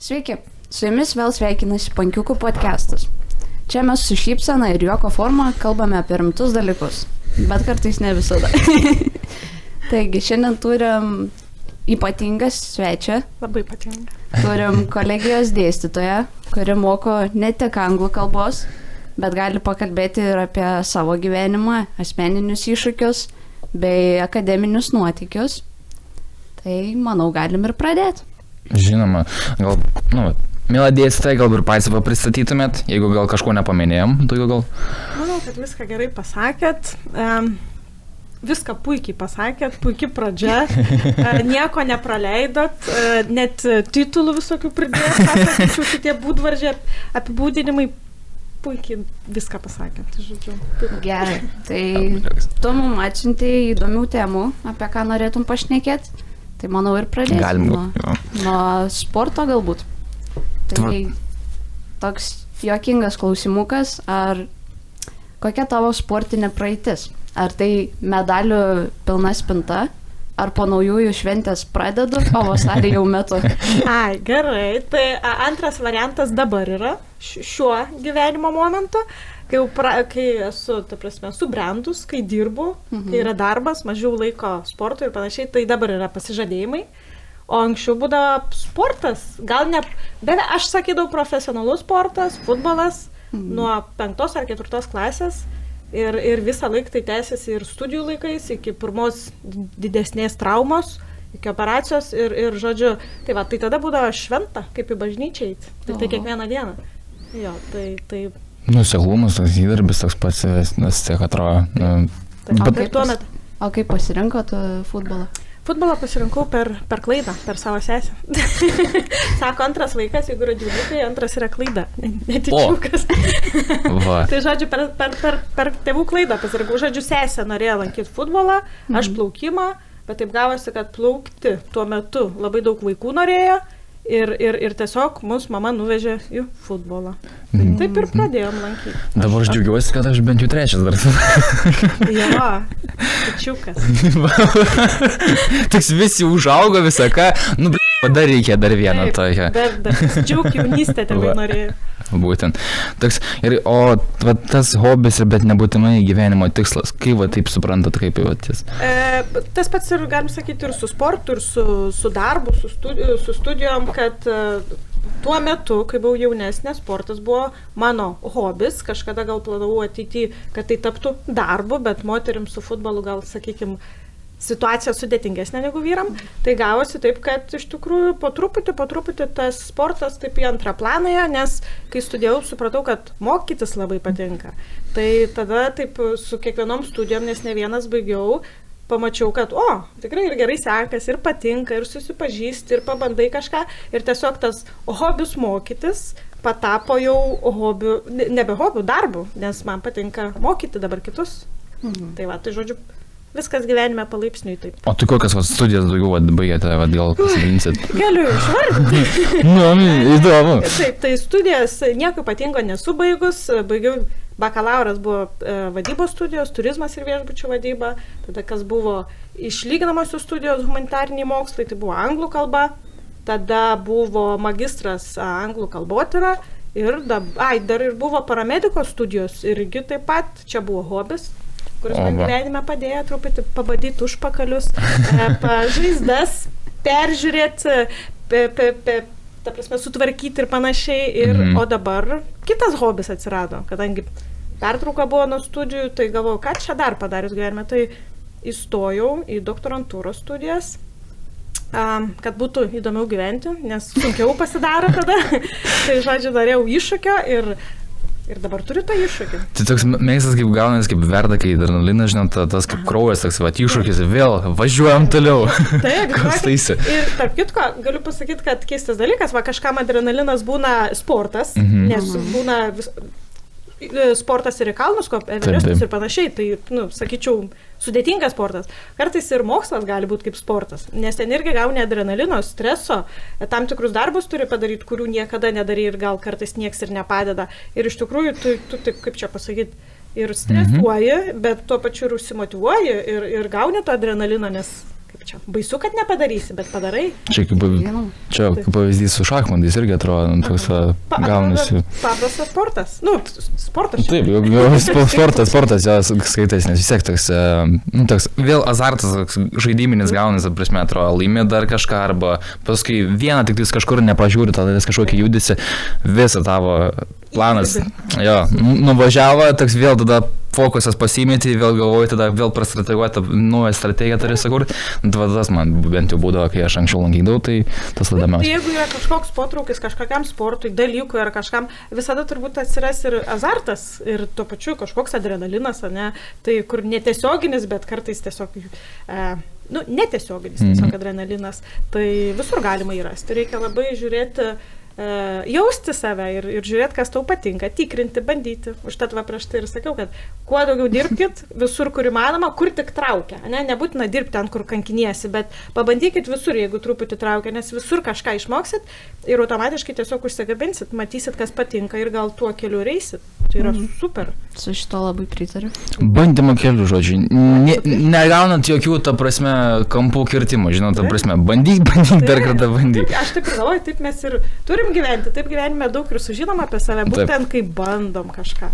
Sveiki, su jumis vėl sveikinasi Pankiukų podcastas. Čia mes su šypsena ir juoko forma kalbame apie rimtus dalykus, bet kartais ne visada. Taigi, šiandien turim ypatingą svečią. Labai ypatingą. Turim kolegijos dėstytoją, kuri moko ne tik anglų kalbos, bet gali pakalbėti ir apie savo gyvenimą, asmeninius iššūkius bei akademinius nuotykius. Tai, manau, galim ir pradėti. Žinoma, gal, mėla dėstytoja, gal ir patys pristatytumėt, jeigu gal kažko nepaminėjom, tu gal. Manau, kad viską gerai pasakėt, viską puikiai pasakėt, puikiai pradžia, nieko nepraleidot, net titulų visokių pridėjot, tačiau šitie būdvardžiai apibūdinimai puikiai viską pasakėt, žodžiu. Gerai, tai tu mums atsiuntei įdomių temų, apie ką norėtum pašnekėti. Tai manau ir pradėsim nuo sporto galbūt. Tai toks juokingas klausimukas, ar kokia tavo sportinė praeitis? Ar tai medalių pilna spinta? Ar po naujųjų šventės pradedu, o vasarį jau metu? Ai, gerai. Tai antras variantas dabar yra šiuo gyvenimo momentu. Kai esu, subrendus, kai dirbu, kai yra darbas, mažiau laiko sportui ir panašiai, tai dabar yra pasižadėjimai. O anksčiau būdavo sportas, gal ne, bet aš sakydavau profesionalus sportas, futbolas, nuo 5 ar 4 klasės ir visą laiką tai tęsiasi ir studijų laikais, iki pirmos didesnės traumos, iki operacijos ir žodžiu, tai tada būdavo šventa, kaip į bažnyčią eiti, tai kiekvieną dieną. Jo, tai Nuseklumas, toks įdarbis, toks pats, nes tiek atrodo. O kaip pasirinkot futbolą? Futbolą pasirinkau per klaidą, per savo sesę. Sako, antras vaikas, jeigu yra dvylikai, antras yra klaida, netičiukas. Tai žodžiu, per tėvų klaidą pasirinkau. Žodžiu, sesė norėjo lankyti futbolą, aš plaukimą, bet taip gavosi, kad plaukti tuo metu labai daug vaikų norėjo. Ir tiesiog mus mama nuvežė į futbolą. Taip ir pradėjom lankyti. Dabar aš džiaugiuosi, kad aš bent jau trečias dar. Jo, tačiukas. Toks visi užaugo visą ką, dar reikia dar vieną tokią. Dar džiaug jaunystę tėvai norėjo. Būtent. O tas hobis, bet nebūtinai gyvenimo tikslas. Kaip taip suprantat, kaip jau ties? Tas pats ir, galim sakyti, ir su sportu, ir su darbu, su studijom, kad tuo metu, kai buvau jaunesnė, sportas buvo mano hobis. Kažkada gal planavau ateityje, kad tai taptų darbu, bet moterim su futbolu gal, sakykime, situacija sudėtingesnė negu vyram. Tai gavosi taip, kad iš tikrųjų po truputį tas sportas taip į antrą planą, nes kai studijau, supratau, kad mokytis labai patinka. Tai tada taip su kiekvienom studijom, nes ne vienas baigiau, pamačiau, kad tikrai ir gerai sekasi, ir patinka, ir susipažįsti, ir pabandai kažką. Ir tiesiog tas hobis mokytis patapo jau hobiu, nebe hobiu, darbu, nes man patinka mokyti dabar kitus. Tai žodžiu, viskas gyvenime palaipsniui taip. O tu kokias studijas daugiau baigėte, gal pasidalinsit? Galiu išvardinti. Įdomu. Taip, tai studijas nieko ypatingo nesu baigus. Baigiau, bakalauras buvo vadybos studijos, turizmas ir viešbučių vadyba. Tada kas buvo išlyginamosios studijos, humanitariniai mokslai, tai buvo anglų kalba. Tada buvo magistras anglų kalbotyra. Ir dar ir buvo paramedikos studijos. Irgi taip pat, čia buvo hobis, kuris man gyvenime padėjo truputį pabadyti užpakalius, žaizdas, peržiūrėti, sutvarkyti ir panašiai. O dabar kitas hobis atsirado, kadangi pertrauka buvo nuo studijų, tai galvojau, ką čia dar padarius gyvenime. Tai įstojau į doktorantūros studijas, kad būtų įdomiau gyventi, nes sunkiau pasidaro tada. Tai žodžiu, dariau iššūkio ir dabar turiu tą iššūkį. Tai toks mėgstas kaip gaunas, kaip verda, kai adrenalinas, žinot, tas kaip kraujas, toks iššūkis, vėl važiuojam toliau. Taip, ir tarp kitko, galiu pasakyti, kad keistas dalykas, kažkam adrenalinas būna sportas, nes būna sportas ir į kalnus, Everestus ir panašiai, tai, sakyčiau, sudėtingas sportas. Kartais ir mokslas gali būti kaip sportas, nes ten irgi gauni adrenalino, streso, tam tikrus darbus turi padaryti, kurių niekada nedarai ir gal kartais nieks ir nepadeda. Ir iš tikrųjų, tu taip, kaip čia pasakyti, ir stresuoji, bet tuo pačiu ir užsimotyvuoji ir gauni to adrenalino, nes kaip čia, baisu, kad nepadarysi, bet padarai. Čia kaip pavyzdys su šachmatais irgi atrodo, toks gaunasi. Paprastas sportas. Nu, sportas. Taip, sportas, jos skaitais, nes vis tiek toks vėl azartas žaidiminis gaunasi, prasme, atrodo, laimi dar kažką, arba paskui vieną tik kažkur nepažiūri, tada vis kažkokį judesi, visą tavo planas, jo, nuvažiavo, toks vėl tada fokusas pasimėti, vėl galvoju, tada vėl prastrateguoti, naują strategiją turi sukurti. Tas man bent jau būdavo, kai aš anksčiau lankydavau, tai tas labiausiai. Jeigu yra kažkoks potraukis kažkokiam sportui, dalykui ar kažkam, visada turbūt atsiras ir azartas, ir tuo pačiu kažkoks adrenalinas, ne? Tai kur netiesioginis, bet kartais tiesiog, netiesioginis, tiesiog adrenalinas, tai visur galima įrasti. Reikia labai žiūrėti, jausti save ir žiūrėti, kas tau patinka, tikrinti, bandyti. Užtat va prieš tai ir sakiau, kad kuo daugiau dirbkit, visur, kur įmanoma, kur tik traukia. Nebūtina dirbti ten, kur kankiniesi, bet pabandykit visur, jeigu truputį traukia, nes visur kažką išmoksit ir automatiškai tiesiog užsigabinsit, matysit, kas patinka ir gal tuo keliu reisit. Tai yra super. Su šito labai pritariu. Bandymo keliu, žodžiu. Negaunant jokių, ta prasme, kampų kirtimų, žinot, ta prasme, bandyk, dar kartą bandyk. Aš taip ir galvoju, taip mes ir turim gyventi, taip gyvenime daug ir sužinom apie save, būtent kai bandom kažką.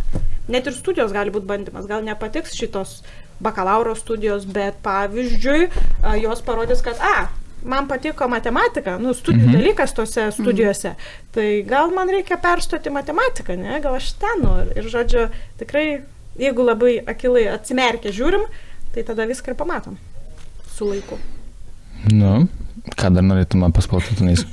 Net ir studijos gali būti bandymas, gal nepatiks šitos bakalauro studijos, bet pavyzdžiui, jos parodys, kad man patiko matematika, studijų dalykas tose studijose, tai gal man reikia perstoti matematiką, ne, gal aš ten noriu. Ir žodžiu, tikrai, jeigu labai akilai atsimerkę žiūrim, tai tada viską ir pamatom su laiku. Ką dar norėtume pasportutinais?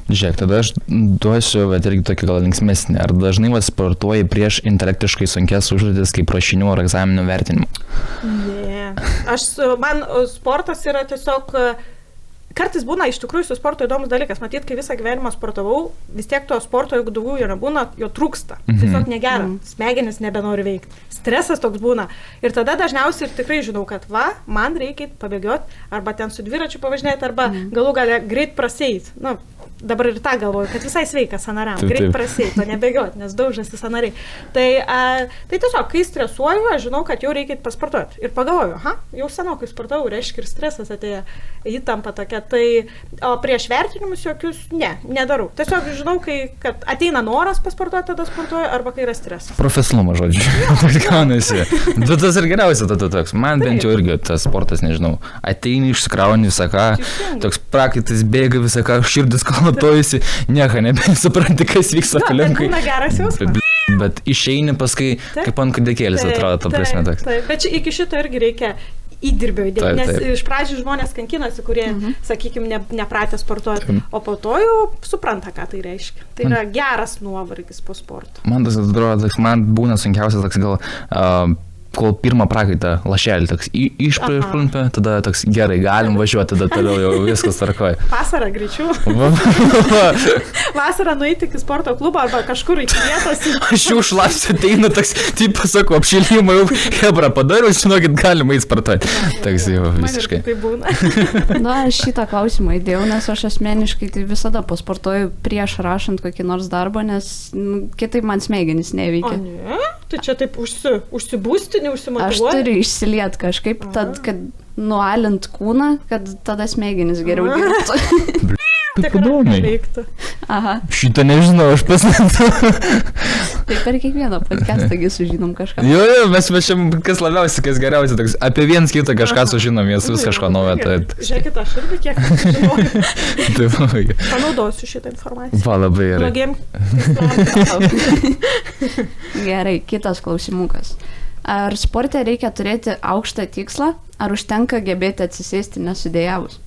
Žiūrėk, tada aš duosiu, bet irgi tokį gal linksmesnį. Ar dažnai sportuoji prieš intelektiškai sunkes užduotis kaip rašinių ar egzaminų vertinimų? Ne. Man sportas yra tiesiog... Kartais būna iš tikrųjų su sporto įdomus dalykas. Matyt, kai visą gyvenimą sportavau, vis tiek to sporto, jeigu daugiau jo nebūna, jo trūksta. Tiesiog negera. Smegenis nebenori veikti. Stresas toks būna. Ir tada dažniausiai ir tikrai žinau, kad man reikia pabėgioti, arba ten su dviračiu pavažinėti, arba galų galę greit praseit. Dabar ir tą galvoju, kad visai sveikas sanariam. Greit praseit, o nebėgioti, nes daužasi sanariai. Tai tiesiog, kai stresuoju, aš žinau, kad jau reikia pasportuoti. Ir pagalvoju, jau senokai sportavau, reiškia ir stresas atėjo, įtampa tokia. Tai, o prieš vertinimus jokius, nedarau. Tiesiog žinau, kad ateina noras pasportuoti, tada sportuoju, arba kai yra stresas. Profesionalumas, žodžiu. Toks gaunasi. Bet tas ir geriausia tada toks. Man bent jau irgi tas sportas, nežinau, ateini, išsikrauni visą ką, toks prakaitas bėga visą ką, širdis kalatojusi, nieko nebesupranti, kas vyksta aplinkui. Bet būna geras jausmas. Bet išeini paskui, kaip ant kūdikėlis atrodo, ta prasme toks. Bet iki šito irgi reikia įdirbio įdėti, nes iš pradžių žmonės kankinasi, kurie, sakykime, nepratę sportuoti, o po to jau supranta, ką tai reiškia. Tai yra geras nuovargis po sporto. Man tas atrodo, man būna sunkiausias toks gal, kol pirmą prakaitą lašelį toks išpulpia, tada toks gerai, galim važiuoti, tada toliau jau viskas tvarkoja. Vasarą greičiau. Vasarą nueiti iki sporto klubo arba kažkur iki vietos. Aš jau šlapsiu ateinu, toks, taip pasakau, apšilimą jau hebra padariau, žinokit, galima įspartuoti. Toks jau visiškai. Tai būna. Aš šitą klausimą įdėjau, nes aš asmeniškai tai visada pasportuoju prieš rašant kokį nors darbą, nes kitaip man smegenys neveikia. O ne? Tai čia taip užsibūstinį, užsimotyvuoti? Aš turiu išsiliet kažkaip, tad, kad nualint kūną, kad tada smegenis geriau dirbtų. Taip įdomiai. Aha. Šitą nežinau, aš pasnėtų. Tai per kiekvieną podcastą sužinom kažką. Jo, mes čia kas labiausiai, kas geriausiai, toks, apie viens kitą kažką sužinom, jas vis kažko naujo. Žiūrėkit, aš irgi kiek žinau. Panaudosiu šitą informaciją. Va, labai gerai. Gerai, kitas klausimukas. Ar sporte reikia turėti aukštą tikslą, ar užtenka gebėti atsisėsti nesudėjavus?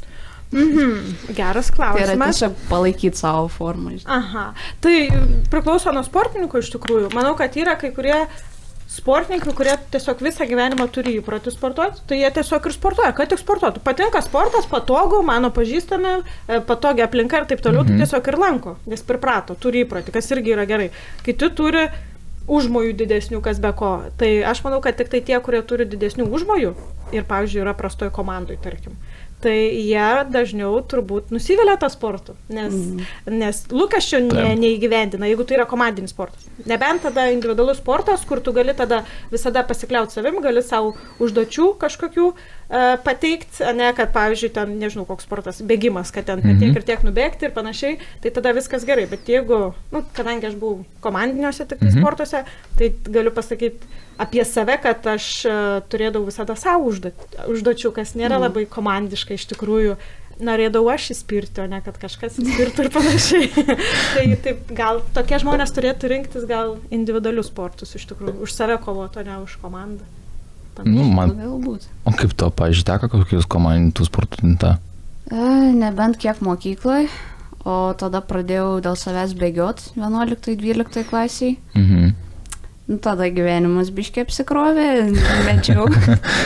Geras klausimas. Tai yra tiesiog palaikyti savo formą. Aha. Tai priklauso nuo sportininkų iš tikrųjų. Manau, kad yra kai kurie sportininkai, kurie tiesiog visą gyvenimą turi įprotį sportuoti, tai jie tiesiog ir sportuoja, kad tik sportuotų. Patinka sportas, patogu, mano pažįstami, patogia aplinka ir taip toliau, tai tiesiog ir lanko, nes priprato, turi įprotį, kas irgi yra gerai. Kiti turi užmojų didesnių, kas be ko. Tai aš manau, kad tik tai tie, kurie turi didesnių užmojų ir, pavyzdžiui, yra prastoj komandoj, tarkim, tai jie dažniau turbūt nusivilia tą sportų, nes lūkesčių neįgyvendina, jeigu tai yra komandinis sportas. Nebent tada individualus sportas, kur tu gali tada visada pasikliauti savim, gali savo užduočių kažkokių pateikti, ne, kad, pavyzdžiui, ten, nežinau, koks sportas, bėgimas, kad ten tiek ir tiek nubėgti ir panašiai, tai tada viskas gerai. Bet jeigu, kadangi aš buvau komandiniuose tik sportuose, tai galiu pasakyti apie save, kad aš turėdavau visada savo užduočių, kas nėra labai komandiškai iš tikrųjų. Norėdavau aš įspirti, o ne kad kažkas įspirtų ir panašiai. Tai taip, gal tokie žmonės turėtų rinktis gal individualius sportus iš tikrųjų, už save kovoti, o ne už komandą. Galbūt. O kaip to, pavyzdžiui, teko kokius komandinių sportų tinta? Nebent kiek mokykloje, o tada pradėjau dėl savęs bėgioti 11-12 klasiai. Tada gyvenimas biškiai apsikrovė, mečiau.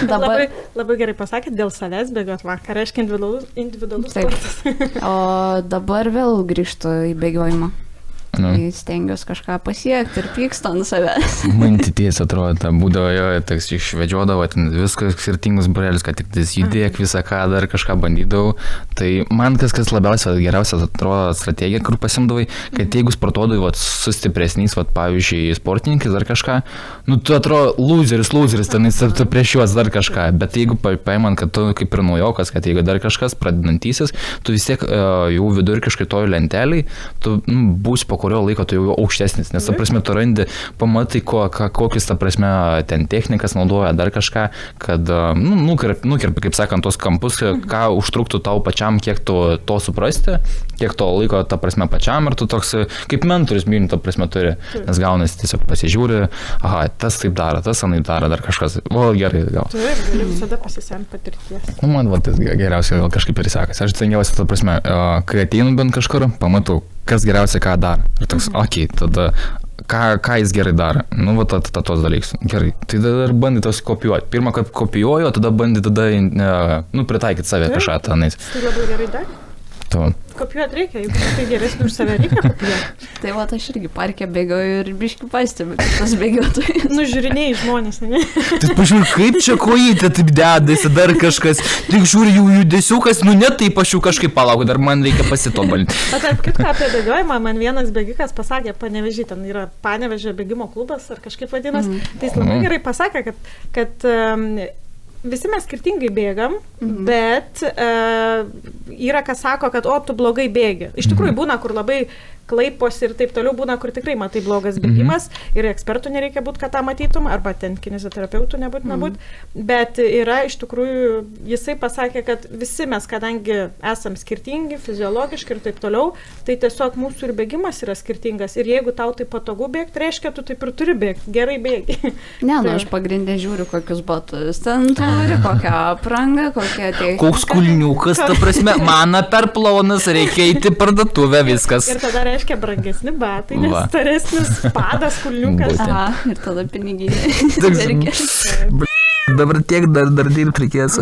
Dabar... Labai gerai pasakėt, dėl savęs bėgiot vakar, reiškia individualus sportas. O dabar vėl grįžtu į bėgiojimą. Tai stengiuosi kažką pasiekti ir pykstu ant savęs. Man tities atrodo, būdavo jo, toks išvedžiodavo, ten viskas skirtingus burelius, kad tik judėk visą ką, dar kažką bandydavau. Tai man kas labiausiai geriausias atrodo strategija, kur pasimdavai, kad jeigu sportuodavai su stipresniais, pavyzdžiui, sportininkais dar kažką, tu atrodo loseris, tenais tu prieš juos dar kažką, bet jeigu paimant, kad tu kaip ir naujokas, kad jeigu dar kažkas pradedantysis, tu vis tiek jau vidurkiškai toj lenteliai, tu būsi po kurio laiko tu jau aukštesnis, nes, ta prasme, tu randi, pamatai, kokius, ta prasme, ten technikas naudoja, dar kažką, kad, nukirpi, kaip sakant, tos kampus, ką užtruktų tau pačiam, kiek tu to suprasti, kiek to laiko, ta prasme, pačiam, ir tu toks, kaip mentorius, ta prasme, turi, nes gaunasi tiesiog pasižiūri, aha, tas taip daro, tas anaip daro, dar kažkas, gerai, gal. Taip, gali visada pasisemti patirties. Man, tas geriausiai gal kažkaip ir sekasi. Aš stengiausi, ta prasme, kai ateinu bent kažkur, pamatau, kas geriausiai ką daro. Ir toks, tada ką jis gerai daro. Tos dalykus. Gerai. Tai dar bandai tos kopijuoti. Pirmą, kad kopijuoju, tada bandai pritaikyti save kažką tenais. Tai labai gerai daro. Kopijuoti reikia, jeigu tai geresnį už save reikia kopijuoti. Tai aš irgi parke bėgioju ir biškį pastebiu, kad tas bėgiotojas. Žiūrinėjai žmonės, ne? Tai pažiūrėjau, kaip čia kojytė taip dedasi, dar kažkas. Tik žiūri jų judesiukas, net taip aš jau kažkaip palaukiu, dar man reikia pasitobulinti. Taip, kitką apie bėgiojimą, man vienas bėgikas pasakė, Panevėžy, ten yra Panevėžio bėgimo klubas, ar kažkaip vadinas, tai jis labai gerai pasakė, kad visi mes skirtingai bėgam, bet yra, kas sako, kad tu blogai bėgi. Iš tikrųjų būna, kur labai klaiposi ir taip toliau, būna, kur tikrai matai blogas bėgimas ir ekspertų nereikia būti, kad tą matytum, arba ten kineziterapeutų nebūtina būti, bet yra iš tikrųjų, jisai pasakė, kad visi mes, kadangi esam skirtingi, fiziologiškai ir taip toliau, tai tiesiog mūsų ir bėgimas yra skirtingas ir jeigu tau tai patogu bėgti, reiškia, tu taip ir turi bėgti, gerai bėgi. Ne, aš pagrindė žiūriu, kokius batus ten turi, kokią aprangą, kokią tai... Koks kulniukas, ta prasme, man per plonas, reikia eiti parduotuvę, viskas. Ir tada reiškia brangesni batai, nes staresnis padas, kulniukas. Aha, ir tada piniginė. Dabar tiek dar dirbti reikės,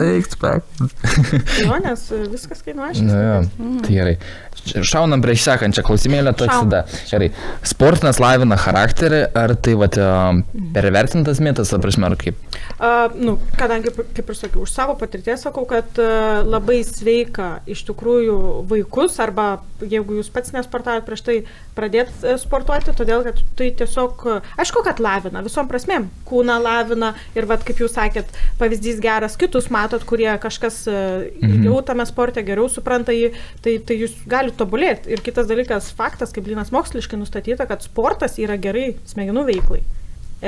Jo, nes viskas kainuoja. Tai gerai. Šaunam prieš sekančią klausimėlę, tada. Gerai. Sportinas lavina charakterį, ar tai pervertintas mitas, prasme, ar kaip? Kadangi, kaip ir sakiau, už savo patirties sakau, kad labai sveika iš tikrųjų vaikus, arba jeigu jūs pats nesportavot prieš tai pradėti sportuoti, todėl kad tai tiesiog, aišku, kad lavina, visom prasmėm, kūną lavina ir kaip jūs sakėt, pavyzdys geras, kitus matot, kurie kažkas jau tame sporte geriau supranta jį, tai jūs galite tobulėti. Ir kitas dalykas, faktas, kaip Linas moksliškai nustatyta, kad sportas yra gerai smegenų veiklai.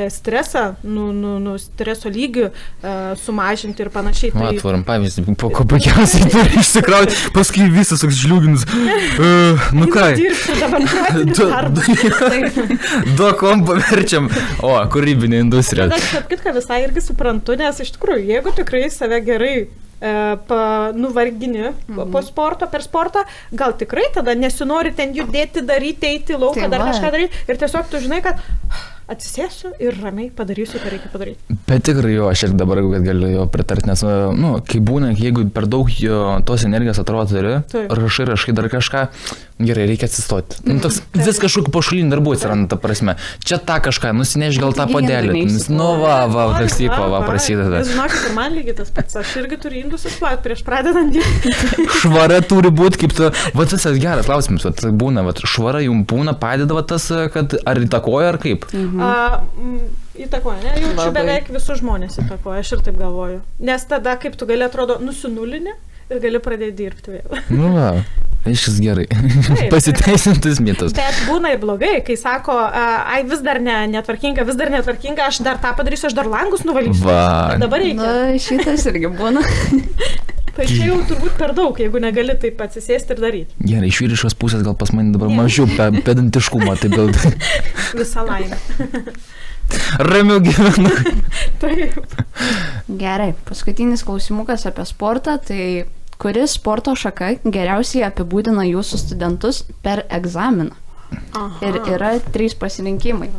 Stresą, streso lygių sumažinti ir panašiai. Atvaram pavyzdį, ko puikiausiai turi išsikrauti, paskui visas toks žliūginis. Ką? Dirbti dabar pratinis darbas. Duokom paverčiam. Kūrybinė industrija. Aš kitką visai irgi suprantu, nes iš tikrųjų, jeigu tikrai save gerai nuvargini per sportą, gal tikrai tada nesinori ten judėti, daryti, eiti lauką, dar kažką daryti ir tiesiog tu žinai, kad atsisėsiu ir ramiai padarysiu, ką reikia padaryti. Bet tikrai aš ir dabar galiu jo pritarti, nes, kai būna, jeigu per daug tos energijos atrodo turi, rašai dar kažką, gerai, reikia atsistoti. Vis kažkokį pašalinį darbų atsiranda, ta prasme. Čia tą kažką, nusineš gal tą padelį. Tas tipo, prasideda. Žinokit, ir man lygiai tas pats, aš irgi turiu indus išplauti prieš pradedant dirbti. Švara turi būti kaip tu, tas geras klausimas, švara jums būna, padeda tas, kad ar įtakoja, ar kaip? įtakoja, ne? Jaučiu beveik visus žmonės įtakoja, aš ir taip galvoju. Nes tada, kaip tu gali, atrodo, nusinulinį ir gali pradėti dirbti vėl. Nu, va, iškas gerai. Pasiteisintas mitas. Bet būna ir blogai, kai sako, ai, vis dar netvarkinga, aš dar tą padarysiu, aš dar langus nuvalysiu. Va. Dabar reikia. Na, šitas irgi būna. Tai čia jau turbūt per daug, jeigu negali taip atsisėsti ir daryti. Gerai, iš vyriškos pusės gal pas mane dabar mažiau pedantiškumo, tai gal... Visą laimę. Ramiau gyvenu. Taip. Gerai, paskutinis klausimukas apie sportą, tai kuris sporto šaka geriausiai apibūdina jūsų studentus per egzaminą? Aha. Ir yra 3 pasirinkimai.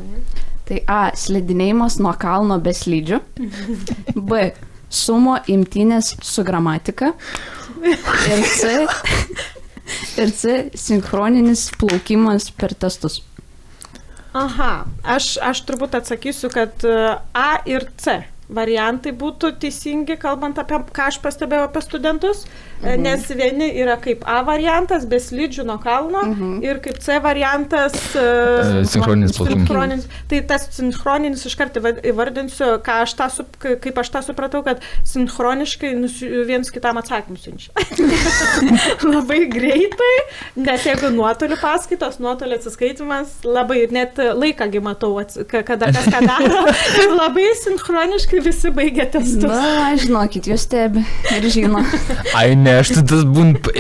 Tai A, slidinėjimas nuo kalno be slidžių. B, sumo imtynės su gramatika. Ir C, sinchroninis plaukimas per testus. Aha, aš turbūt atsakysiu, kad A ir C variantai būtų teisingi, kalbant apie ką aš pastebėjau apie studentus, nes vieni yra kaip A variantas, be slidžių nuo kalno, ir kaip C variantas sinchroninis plaukimas. Tai tas sinchroninis iš karto įvardinsiu, kaip aš tą supratau, kad sinchroniškai viens kitam atsakymus siunčia. Labai greitai, net jeigu nuotolių paskaitos, nuotolių atsiskaitimas, labai net laikągi matau, kada kas ką daro, labai sinchroniškai visi baigia testus. Na, žinokit, jūs stebi ir žino. Ai, ne, aš tas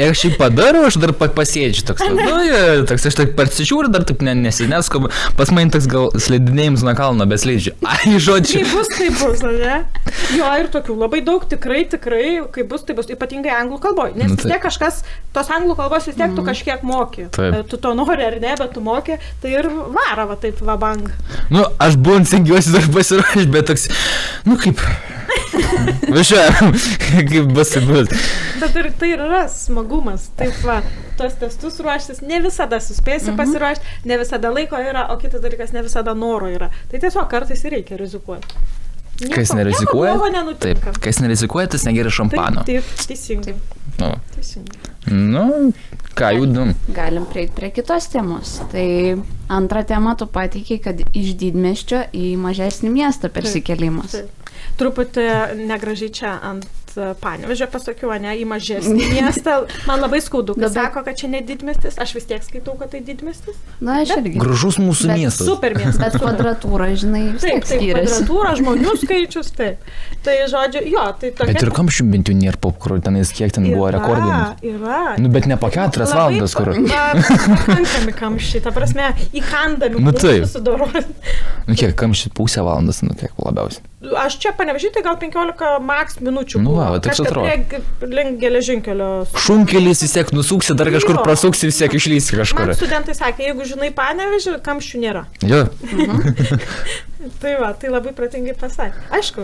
aš jį padarau, aš dar pasėdžiu toks. Nu, toks aš taip pasižiūriu, dar taip nesinesku. Pas man toks gal slidinėjimas nuo kalno be slidžių. Ai, žodžiu. Tai bus, ne? Jo, ir tokių labai daug, tikrai, kai bus, tai bus, ypatingai anglų kalboje. Nes vis tiek kažkas, tos anglų kalbos vis tiek tu kažkiek moki. Tu to nori ar ne, bet tu moki, tai ir vara, va taip, va bang. Nu, aš buvau stengiuosi dar pasiruošti, bet toks, nu kaip, važiuoju, kaip bus, tai bus. Bet ir tai yra smagumas, taip va, tos testus ruoštis, ne visada suspėsi pasiruošti, ne visada laiko yra, o kitas dalykas, ne visada noro yra. Tai tiesiog kartais reikia rizikuoti. Kas nerizikuoja, taip, kas nerizikuoja, tas negeria šampano. Taip, teisingai. Nu, ką judum? Galim prieiti prie kitos temos. Tai antrą temą tu pateikiai, kad iš didmiesčio į mažesnį miestą persikėlimas. Truputį negražiai čia ant Panevėžio pasakiau, ne, į mažesnį miestą. Man labai skaudu, kad sako, kad čia ne didmiestis. Aš vis tiek skaitau, kad tai didmiestis. Na, aš irgi. Gražus mūsų miestas. Super miestas. Bet kvadratūra, žinai, vis tiek skiriasi. Kvadratūra, žmonių skaičius, taip. Tai žodžiu, jo, tai tokia... Bet ir kamščių bent jau nėra popkurų, tenais kiek ten buvo rekordinis. Yra. Nu, bet ne po 4 valandas, kur... Pakankami kamščiai, ta prasme, įkandami, susidoroti. Nu, kiek kamščiai, pusę valandas, nu, kiek labiausiai. Aš čia Panevėžy, tai gal 15 maks minučių. Nu, va, taip atrodo. Link geležinkelio. Šunkelis vis tiek nusuksi, dar kažkur prasuksi, vis tiek išlysi kažkur. Man studentai sakė, jeigu žinai Panevėžį, kamščių nėra. Jo. Tai va, tai labai protingai pasakė. Aišku,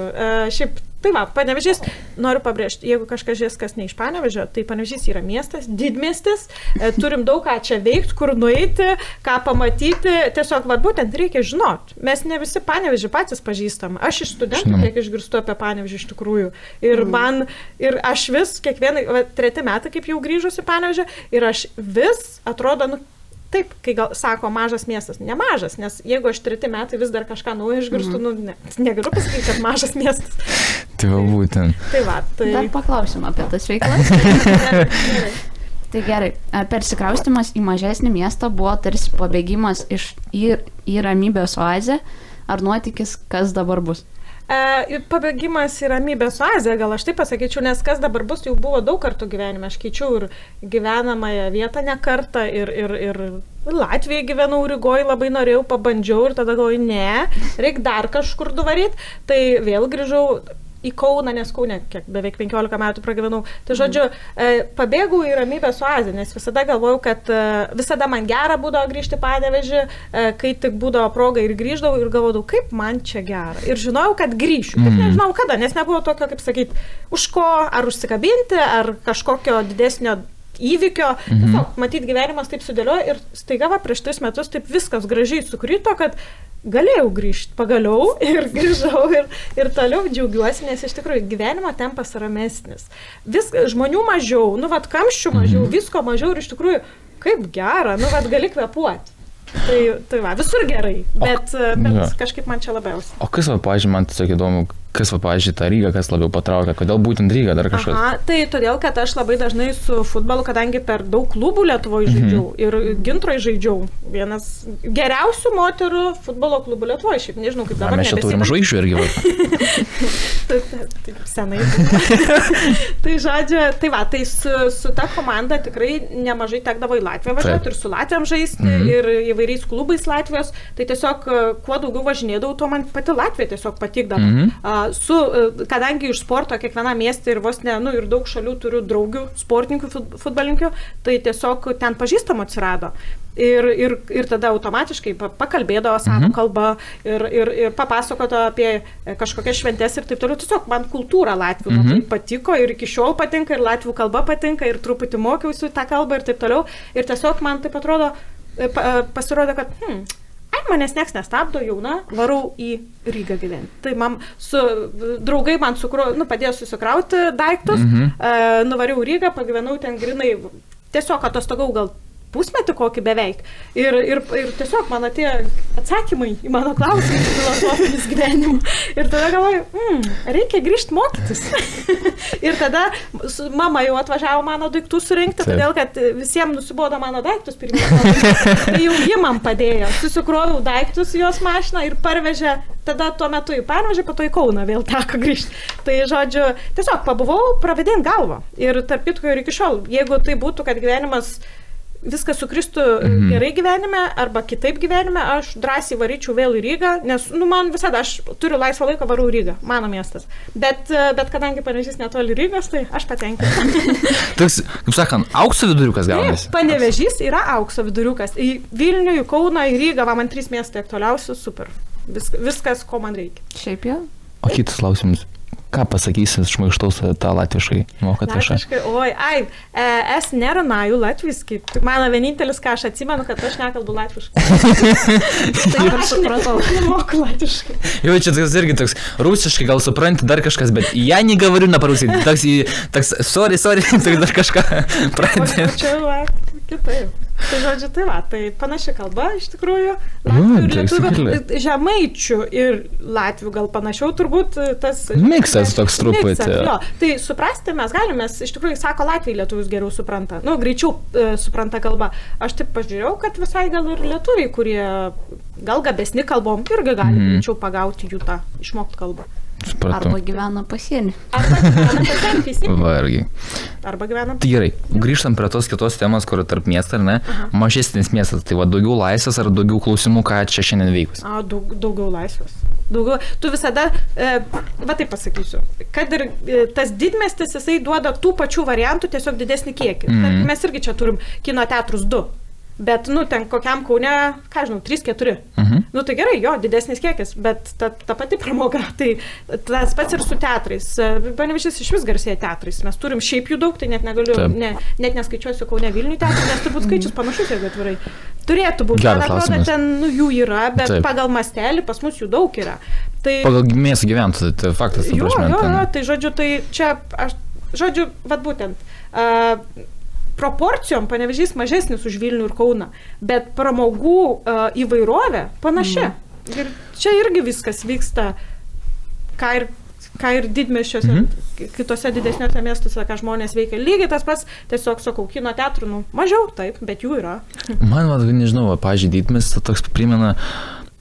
šiaip, tai va, Panevėžys, noriu pabrėžti, jeigu kažkas žies, kas ne iš Panevėžio, tai Panevėžys yra miestas, didmiestis, turim daug ką čia veikti, kur nueiti, ką pamatyti, tiesiog, va, būtent reikia žinoti. Mes ne visi Panevėžį patys pažįstam. Aš iš studentų kiek išgirstu apie Panevėžį iš tikrųjų. Ir man, ir aš vis, kiekvienai, 3 metai, kaip jau grįžusi Panevėžį, ir aš vis, atrodo, nu, taip, kai gal sako mažas miestas, ne mažas, nes jeigu aš 3 metai vis dar kažką naujo išgirstu, nu, negaliu pasakyti, kad mažas miestas. Tai va, būtent. Tai va, tai... Dar paklausim apie tas veiklas. Tai gerai, persikraustimas į mažesnį miestą buvo tarsi pabėgimas į ramybės oazę, ar nuotykis, kas dabar bus? Pabėgimas į ramybės oazę, gal aš taip pasakyčiau, nes kas dabar bus, jau buvo daug kartų gyvenime. Aš keičiau ir gyvenamąją vietą ne kartą, ir Latvijai gyvenau, Rygoje labai norėjau, pabandžiau ir tada galvoju, ne, reikia dar kažkur nuvaryti. Tai vėl grįžau į Kauną, nes Kaune beveik 15 metų pragyvenau. Tai žodžiu, pabėgau į ramybės oazę, nes visada galvojau, kad visada man gera būdavo grįžti į Panevėžį, kai tik būdavo proga ir grįždavau ir galvodavau, kaip man čia gera. Ir žinojau, kad grįšiu. Tik nežinau kada, nes nebuvo tokio, kaip sakyti, už ko ar užsikabinti, ar kažkokio didesnio įvykio. Tiesiog, matyt, gyvenimas taip sudėliojo ir staiga va, prieš 3 metus taip viskas gražiai sukrito, kad galėjau grįžti pagaliau ir grįžau ir toliau džiaugiuosi, nes iš tikrųjų gyvenimo tempas ramesnis. Žmonių mažiau, nu vat kamščių mažiau, visko mažiau ir iš tikrųjų kaip gera, nu vat gali kvėpuoti. Tai va, visur gerai, bet kažkaip man čia labiausiai. O kas, pavyzdžiui, man tiesiog įdomu, kas, pavyzdžiui, ta Ryga, kas labiau patraukia, kodėl būtent Ryga dar kažkas? Tai todėl, kad aš labai dažnai su futbolu, kadangi per daug klubų Lietuvoje žaidžiau ir Gintroje žaidžiau, vienas geriausių moterų futbolo klubų Lietuvoje, šiaip nežinau, kaip dabar. Mes čia turim žvaigždžių irgi. Taip senai. Tai žodžiu, tai va, tai su ta komanda tikrai nemažai tekdavo į Latviją važiuoti ir su Latvijom žaisti ir įvairiais klubais Latvijos, tai tiesiog kuo daugiau važinėdavau, tuo man pati Latvija tiesiog patikdavo. Kadangi iš sporto kiekviena miestė ir vos ne, ir daug šalių turiu draugių, sportininkų, futbolininkių, tai tiesiog ten pažįstamų atsirado. Ir tada automatiškai pakalbėdavo savo kalbą ir papasakoto apie kažkokias šventes ir taip toliau. Tiesiog man kultūra latvių labai patiko ir iki šiol patinka, ir latvių kalba patinka, ir truputį mokiausi tą kalbą ir taip toliau. Ir tiesiog man taip atrodo, pasirodė, kad manęs nieks nestabdo, jauna, varau į Rygą gyventi. Tai draugai man padėjo susikrauti daiktus, nuvariau į Rygą, pagyvenau ten grinai, tiesiog atostogau gal pusmetį kokį beveik. Ir tiesiog man atėjo atsakymai į mano klausimus filosofinis gyvenimų. Ir tada galvoju, reikia grįžti mokytis. Ir tada mama jau atvažiavo mano daiktų surinkti, todėl kad visiems nusibodo mano daiktus pirmieji. Tai jau ji man padėjo. Susikroviau daiktus į jos mašiną ir parvežė, tada tuo metu į Panevėžį, po to į Kauną vėl teko grįžti. Tai žodžiu, tiesiog pabuvau pravedint galvą. Ir tarp kitko ir iki šiol, jeigu tai būtų, kad gyvenimas viskas sukristų gerai gyvenime arba kitaip gyvenime, aš drąsiai varyčiau vėl į Rygą, nes man visada, aš turiu laisvą laiką, varau į Rygą, mano miestas. Bet kadangi Panevėžys netoli Rygos, tai aš patenkinta. Toks, kaip sakant, aukso viduriukas gaunasi. Panevėžys yra aukso viduriukas. Į Vilnių, į Kauną, į Rygą, man 3 miestai aktualiausi, super. Viskas, ko man reikia. Šiaip jau. O kitas klausimas. Ką pasakysi šmaikštaus tą latviškai mokat viešą? Es neranaju latviškai. Mano vienintelis, ką aš atsimenu, kad aš nekalbu latviškai. Tai aš supratau, nemoku latviškai. Jau čia irgi toks, rusiškai gal supranti dar kažkas, bet я не говорю на по-русски. Toks, sorry, tai dar kažką pradėti. Čia kitaip. Tai žodžiu, tai va, tai panaši kalba iš tikrųjų. Lietuvių, žemaičių ir latvių gal panašiau turbūt tas... Miksas toks truputį. Tai suprasti mes galime, iš tikrųjų, sako, Latvijai lietuvius geriau supranta. Greičiau supranta kalbą. Aš taip pažiūrėjau, kad visai gal ir lietuviai, kurie gal gabesni kalbom, irgi gali greičiau pagauti jų tą išmokti kalbą. Supratau. Arba gyvena pasienį. Vargiai. Arba gyvena. Tai gerai, grįžtam prie tos kitos temos, kur tarp miestą, ar ne? Mažesnis miestas, tai daugiau laisvės ar daugiau klausimų, ką čia šiandien veikus? Daugiau laisvės. Tu visada, va taip pasakysiu, kad ir tas didmiestis, jisai duoda tų pačių variantų, tiesiog didesnį kiekį. Mes irgi čia turim kino teatrus 2. Bet, ten kokiam Kaune, ką žinau, 3-4. Tai gerai, jo, didesnis kiekis, bet ta pati pramoga, tai tas pats ir su teatrais. Panevėžys iš vis garsėja teatrais. Mes turim šiaip jų daug, tai net negaliu, net neskaičiuosiu Kaune Vilnių teatrų, nes turbūt skaičius panašus, jeigu atvirai. Turėtų būti, man atrodo, ten jų yra, bet pagal mastelį pas mus jų daug yra. Pagal miestų gyventojų, tai faktas. Jo, tai žodžiu, tai čia, vat būtent, proporcijom Panevėžys mažesnis už Vilnių ir Kauną, bet pramogų įvairovė panaši. Ir čia irgi viskas vyksta, ką ir didmiesčiuose, kitose didesniuose miestuose, ką žmonės veikia. Lygiai tas pats, tiesiog sakau, kino teatrų, mažiau taip, bet jų yra. Man, nežinau, pavyzdžiui, didmiestis toks primena,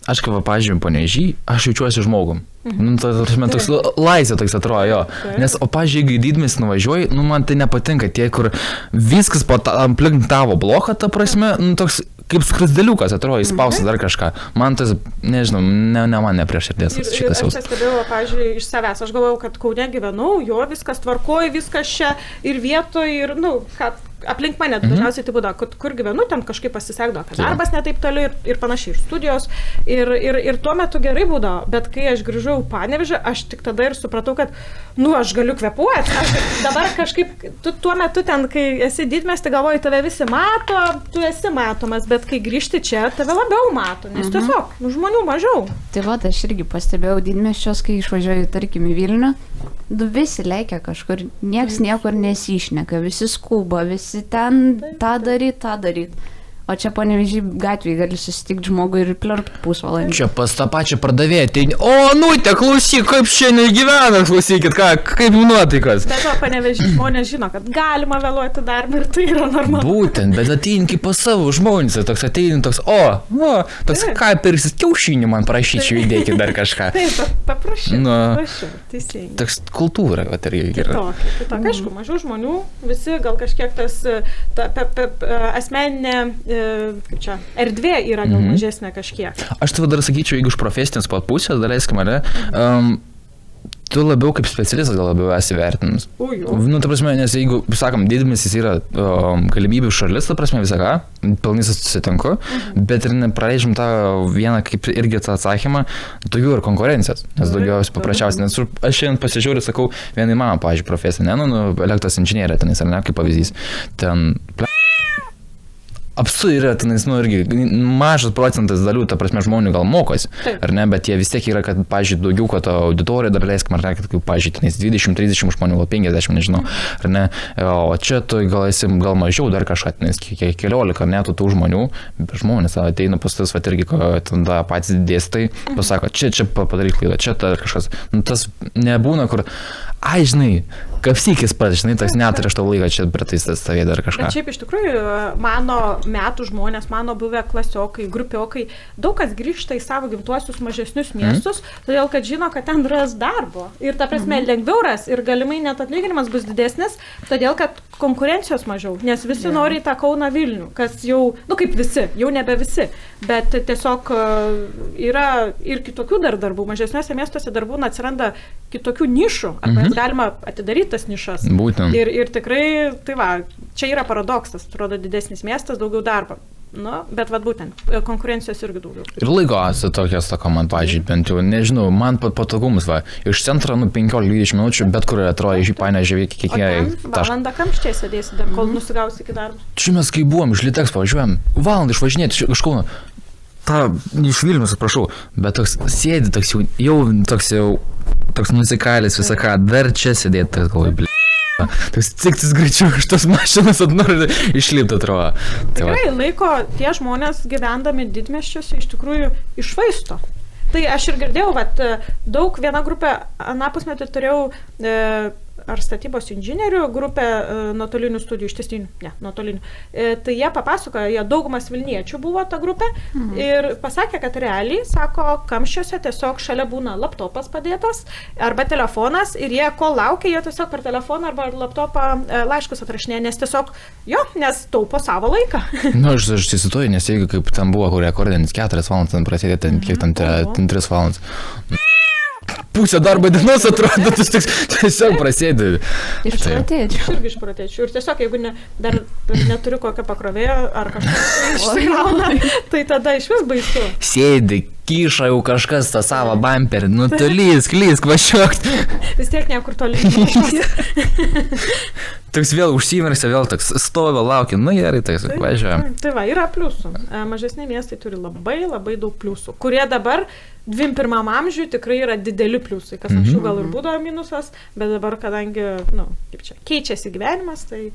aš kaip, pavyzdžiui, Panevėžy, aš jaučiuosi žmogum. Toks laisvė toks atrodo, jo. Nes, pavyzdžiui, jeigu į didmiestį nuvažiuoji, man tai nepatinka tie, kur viskas aplink tavo bloką, ta prasme, toks kaip skrasdeliukas atrodo, įspausti dar kažką. Man tas, nežinau, man ne prie širdies šitas jausmas. Aš stebėjau, pavyzdžiui, iš savęs. Aš galvojau, kad Kaune gyvenau, jo, viskas tvarkoja, viskas čia ir vietoje, ir, aplink mane dažniausiai tai būdavo, kur gyvenu, ten kažkaip pasisekdavo, kad darbas netaip toliau ir panašiai, ir studijos, ir tuo metu gerai būdavo, bet kai aš grįžau į Panevėžį, aš tik tada ir supratau, kad, aš galiu kvėpuoti, dabar kažkaip, tu tuo metu ten, kai esi didmiesty, galvoji, tave visi mato, tu esi matomas, bet kai grįžti čia, tave labiau mato, nes tiesiog, žmonių mažiau. Tai va, aš irgi pastebėjau didmiesčios, kai išvažiuoju, tarkim, į Vilnių, visi leikia kažkur, nieks niekur nesišneka, visi skuba, visi ten tą daryt. O čia Panevėžy gatvėje gali susitikti žmogų ir pliurpti pusvalandį. Čia pas tą pačią pardavėją, tai... O, nu, te klausyk, kaip šiandien gyvena, klausykit, kaip nuotaikas. Bet to Panevėžy žmonės žino, kad galima vėluoti darbą ir tai yra normalu. Būtent, bet ateinki pas savo žmonės, toks ateini, toks, toks, ką pirksit kiaušinį man prašyčiau, įdėkit dar kažką. Taip, paprašau, teisingai. Toks kultūra, va, tai yra. Kitokia, aišku, mažiau žmonių, visi gal kažkiek tas asmeninė kaip čia, erdvė yra gal mažesnė kažkiek. Aš tai dar sakyčiau, jeigu iš profesinės pusės, daleiskim, tu labiau kaip specialistas gal labiau esi vertinamas. Nu, ta prasme, nes jeigu, sakom, didmiestis yra galimybių šalis, ta prasme, visą ką, pilnai susitinku, bet ir nepraleidžiam tą vieną, kaip irgi tą atsakymą, daugiau ir konkurencijos, nes daugiausiai paprasčiausiai, nes aš šiandien pasižiūriu, sakau, vienai mano, pavyzdžiui, profesinė, elektros inžinierė tenais, ar ne, kaip pavyzdys, ten... Apsu yra, tenais, irgi mažas procentas dalių, ta prasme, žmonių gal mokosi, ar ne, bet jie vis tiek yra, kad, pažiūrėjau, daugiau, kad auditorija dar leiskim, ar ne, kad, pažiūrėjau, tenais 20-30 žmonių, gal 50, nežinau, ar ne, o čia tu gal esi, gal mažiau dar kažką, tenais 15, ar ne, tų žmonių, bet žmonės ateina pas tas, va, irgi, tada patys dėstai, pasako, čia padaryk klaidą, čia kažkas, nu, tas nebūna, kur, žinai, kapsykis pats, žinai, tas neturi aš tau laiką čia pritaistas tavė dar kažką. Bet šiaip iš tikrųjų, mano metų žmonės, mano buvę klasiokai, grupiokai, daug kas grįžta į savo gimtuosius mažesnius miestus, todėl kad žino, kad ten ras darbo. Ir ta prasme lengviau ras ir galimai net atlyginimas bus didesnis, todėl kad konkurencijos mažiau, nes visi nori į tą Kauną Vilnių, kas jau, kaip visi, jau nebe visi, bet tiesiog yra ir kitokių dar darbų, mažesniuose miestuose darbų atsiranda kitokių nišų, arba galima atidaryti tas nišas. Būtent. Ir tikrai, tai va, čia yra paradoksas, atrodo didesnis miestas, daugiau darbo. Nu, bet vad būtent, konkurencijos irgi daugiau. Ir laikosi tokias, man, pažiūrėjau, bent jau, nežinau, man patogumus, va, iš centro, 15-20 minučių, bet kur atrodo, išpainę žiūrėk, kiekvieną. Valandą kamščiai sėdėsi, dar kol nusigausi iki darbo. Čia mes kai buvom, iš Liteks važiuojam, valandą išvažinėti iš Kauno. Iš Vilnius, prašau, bet toks sėdi, toks nusikalęs visą ką, dar čia sėdėti, tas galvoju, blė. Toks ciktis greičiau iš tos mašinos nori išlipti, atrodo. Tikrai laiko tie žmonės gyvendami didmiesčiuose iš tikrųjų išvaisto. Tai aš ir girdėjau, kad daug viena grupė, anapusmetį turėjau ar statybos inžinierių grupę nuotolinių studijų, ištęstinių, nuotolinių. Tai jie papasakojo, jie daugumas Vilniečių buvo ta grupė ir pasakė, kad realiai, sako, kamščiuose tiesiog šalia būna laptopas padėtas arba telefonas ir jie, kol laukia, jie tiesiog per telefoną arba laptopą laiškus atrašinėja, nes taupo savo laiką. Aš įsituoju, nes jeigu kaip ten buvo, kur rekordinis 4 valandas, ten prasidėjo, ten kiek ten 3 valandas. Pusę darbo dienos atrodo, tu tiesiog prasėdi. Išprotėčiau. Irgi išprotėčiau. Ir tiesiog, jeigu dar neturiu kokio pakrovėjo ar kažkas išsigauna, tai tada iš vis baisu. Sėdi, kyša jau kažkas tą savo bamperį, klysk, važiuok. Vis tiek niekur toli. Toks vėl užsimersia, vėl toks stovi, laukia, gerai, tai važiuojam. Tai va, yra pliusų. Mažesni miestai turi labai, labai daug pliusų, kurie dabar 21 amžiui tikrai yra dideli pliusai, kas anksčiau gal ir būdavo minusas, bet dabar, kadangi, keičiasi gyvenimas, tai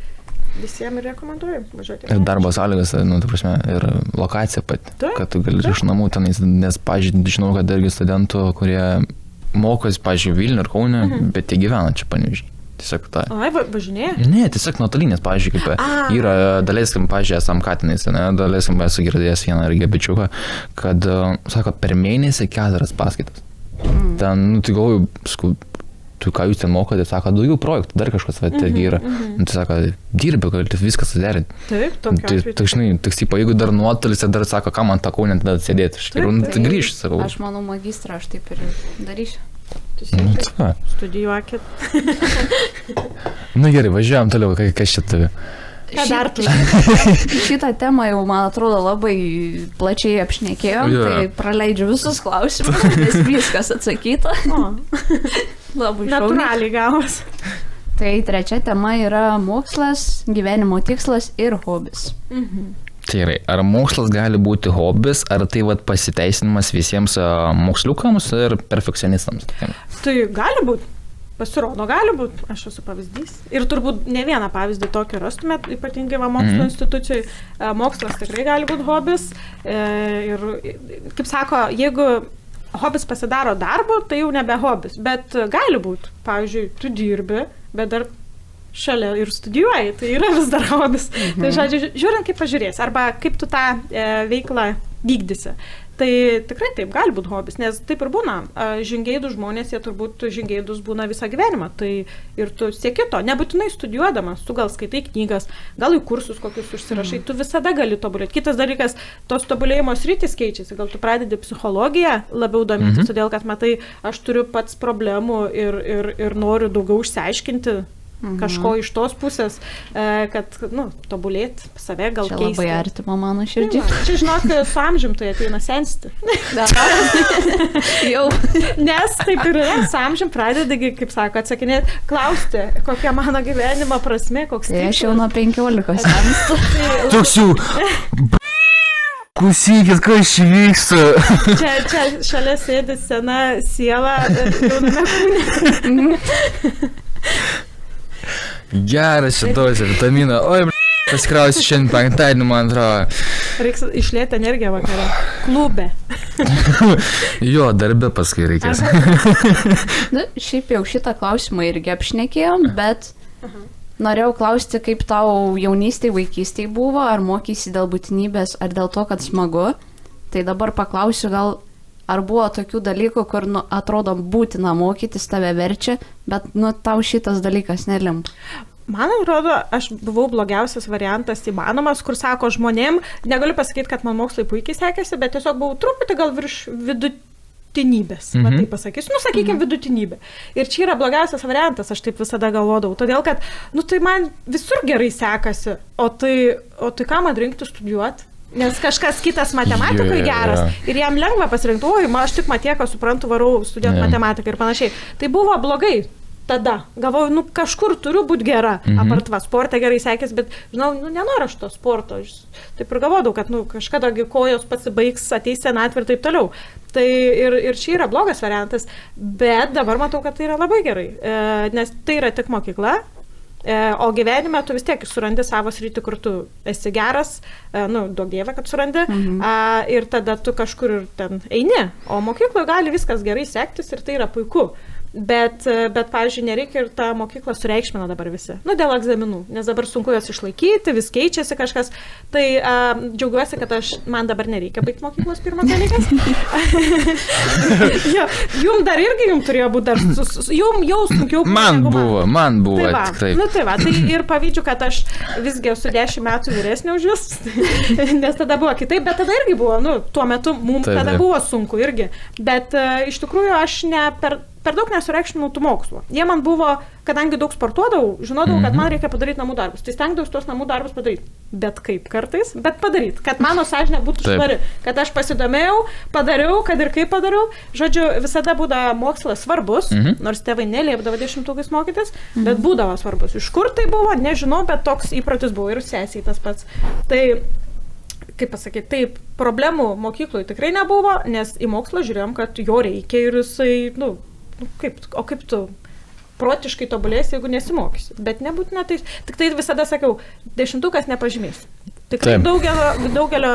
visiems ir rekomenduoju važiuoti. Ir darbo sąlygas, ta prasme, ir lokacija pati, kad tu gali iš namų tenais, nes, pažiūrėjau, žinau, kad irgi studentų, kurie mokosi, pažiūrėjau, Vilnių ir Kaune, bet jie gyvena čia Panevėžyje. Tiesiog tą. Važinėja? Ne, tiesiog nuotolinės, pavyzdžiui, kaip yra, daleiskim, pavyzdžiui, esam katinais, daleiskim, esu girdėjęs vieną irgi bičiuką, kad, sako, per mėnesį 4 paskaitas. Ten, tai galvoju, tu ką jūs ten mokote, sako, daugiau projektų, dar kažkas, irgi yra. Tai sako, dirbi, galite viską suderinti. Taip, tokia atveju. Tai, žinai, jeigu dar nuotolis, dar sako, ką man tą Kaune tada sėdėti, tai grįžti, sakau. Aš manau, magistrą aš taip ir darysiu. Studijuokit. Gerai, važiuojam toliau, kas čia tave? Šitą temą jau, man atrodo, labai plačiai apšnekėjom, tai praleidžiu visus klausimus, nes viskas atsakyta. Labai natūraliai gavos. Tai trečia tema yra mokslas, gyvenimo tikslas ir hobis. Tai gerai, ar mokslas gali būti hobis, ar tai pasiteisinimas visiems moksliukams ir perfekcionistams? Tai gali būti. pasirodo, gali būti, aš esu pavyzdys. Ir turbūt ne vieną pavyzdį tokį rastumėt, ypatingai mokslo institucijai. Mokslas tikrai gali būti hobis. Ir, kaip sako, jeigu hobis pasidaro darbu, tai jau nebe hobis. Bet gali būti, pavyzdžiui, tu dirbi, bet dar šalia ir studijuoji, tai yra vis dar hobis. Tai žodžiu, žiūrint, kaip pažiūrės, arba kaip tu tą veiklą vykdysi. Tai tikrai taip gali būti hobis, nes taip ir būna. Žingeidų žmonės, jie turbūt žingeidus būna visą gyvenimą. Tai ir tu sieki to, nebūtinai studijuodamas, tu gal skaitai knygas, gal į kursus kokius užsirašai, tu visada gali tobulėti. Kitas dalykas, tos tobulėjimo sritys keičiasi, gal tu pradedi psichologiją labiau domėtis, todėl kad matai, aš turiu pats problemų ir noriu daugiau išsiaiškinti kažko iš tos pusės, kad, tobulėti save, gal čia keisti. Labai artima mano širdžiai. Čia, žinok, su amžium tai ateina sensti. Jau. Nes taip ir yra, su amžium pradedi, kaip sako, atsakinėti, klausti, kokia mano gyvenimo prasme, koks tikslas. Aš jau nuo 15 senstu. Toks jau... Klausykit, kas čia vyksta. Čia šalia sėdi sena siela, jauname kūne. Geras šitose vitamino. Oi, pasikrausiu šiandien penktadienį, man atrodo. Reiks išlėti energiją vakarą. Klube. Jo, darbe paskui reikės. Šiaip jau šitą klausimą irgi apšnekėjom, bet norėjau klausti, kaip tau jaunystėje, vaikystėje buvo, ar mokysi dėl būtinybės, ar dėl to, kad smagu. Tai dabar paklausiu, gal ar buvo tokių dalykų, kur atrodo būtina mokytis, tave verčia, bet tau šitas dalykas nelimpa. Man atrodo, aš buvau blogiausias variantas įmanomas, kur sako žmonėm, negaliu pasakyti, kad man mokslai puikiai sekėsi, bet tiesiog buvau truputį gal virš vidutinybės, va taip pasakysiu, sakykime vidutinybė. Ir čia yra blogiausias variantas, aš taip visada galvodavau, todėl kad, tai man visur gerai sekasi, o tai ką man rinkti studijuoti? Nes kažkas kitas matematikoje geras ir jam lengva pasirinkti, aš tik matieką suprantu, varau studijuoti matematiką ir panašiai. Tai buvo blogai tada. Galvoju, kažkur turiu būti gera. Apart sporte gerai sekės, bet, nenoriu aš to sporto. Taip ir galvodavau, kad kažkada kojos pasibaigs, ateis senatvė ir taip toliau. Tai ir čia yra blogas variantas, bet dabar matau, kad tai yra labai gerai, nes tai yra tik mokykla. O gyvenime tu vis tiek surandi savo sritį, kur tu esi geras, duok dieve, kad surandi, ir tada tu kažkur ir ten eini, o mokykloje gali viskas gerai sektis ir tai yra puiku. Bet pavyzdžiui, nereikia ir tą mokyklą sureikšmina dabar visi. Dėl egzaminų, nes dabar sunku jas išlaikyti, vis keičiasi kažkas. Tai džiaugiuosi, kad man dabar nereikia baigti mokyklos pirmas dalykas. Jum dar irgi turėjo būti dar, jum jau sunkiau. Man buvo tikrai. Tai ir pavydžiu, kad aš visgi esu 10 metų vyresnė už jūs, nes tada buvo kitaip, bet tada irgi buvo, tuo metu mums tada buvo sunku irgi. Bet iš tikrųjų aš per daug nesureikšminau tų mokslo. Jie man buvo, kadangi daug sportuodavau, žinodavau, kad man reikia padaryti namų darbus. Tai stengdavau tos namų darbus padaryti. Bet kaip kartais, bet padaryti. Kad mano sąžinė būtų švari. Kad aš pasidomėjau, padariau, kad ir kaip padariau. Žodžiu, visada būdavo mokslas svarbus, nors tėvai neliepdavo 10 mokytis, bet būdavo svarbus. Iš kur tai buvo, nežinau, bet toks įprotis buvo ir sesiai tas pats. Tai kaip pasakyti, taip, problemų mokykloje tikrai nebuvo, nes į mokslą žiūrėjom, kad jo reikia ir jisai, kaip tu protiškai tobulėsi, jeigu nesimokysi. Bet nebūtina tai, tik tai visada sakiau, 10 nepažymės. Tikrai daugelio